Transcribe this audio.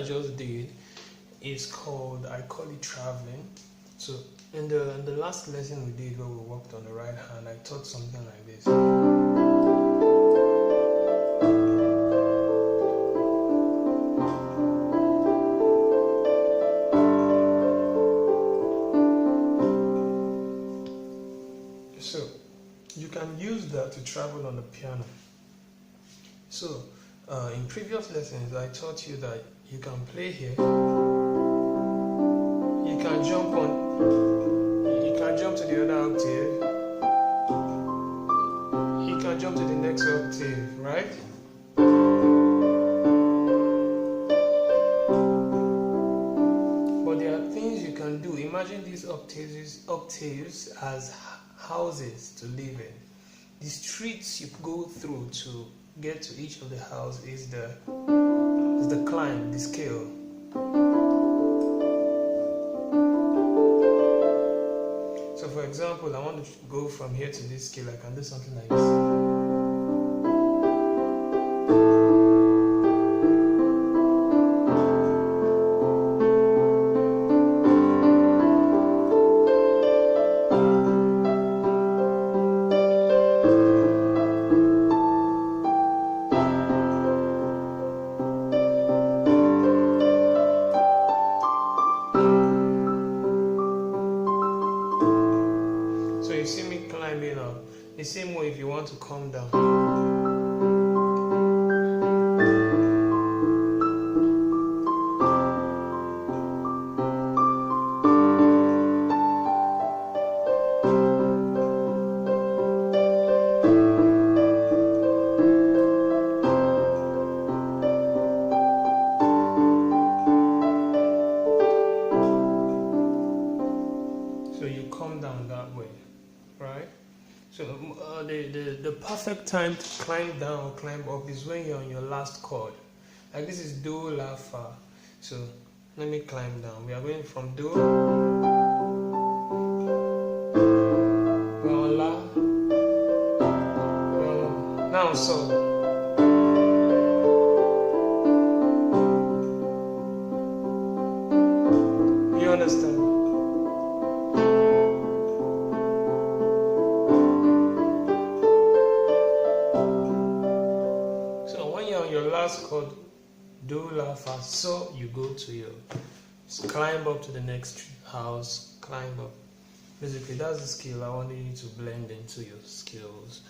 just did is called, I call it traveling. So in the last lesson we did where we worked on the right hand, I taught something like this. So you can use that to travel on the piano. So in previous lessons I taught you that you can play here, you can jump to the other octave, you can jump to the next octave, right? But there are things you can do. Imagine these octaves as houses to live in. The streets you go through to get to each of the houses is the climb, the scale. So for example, I want to go from here to this scale. I can do something like this. So you see me climbing up. The same way if you want to come down. So you come down that way, right? So the perfect time to climb down or climb up is when you're on your last chord. Like this is Do, La, Fa. So let me climb down. We are going from Do, we're on La, we're on, now So. You understand? Your last chord, Do, La, Fa, So, you go to your, climb up to the next house, climb up. Basically, that's the skill. I wanted you to blend into your skills.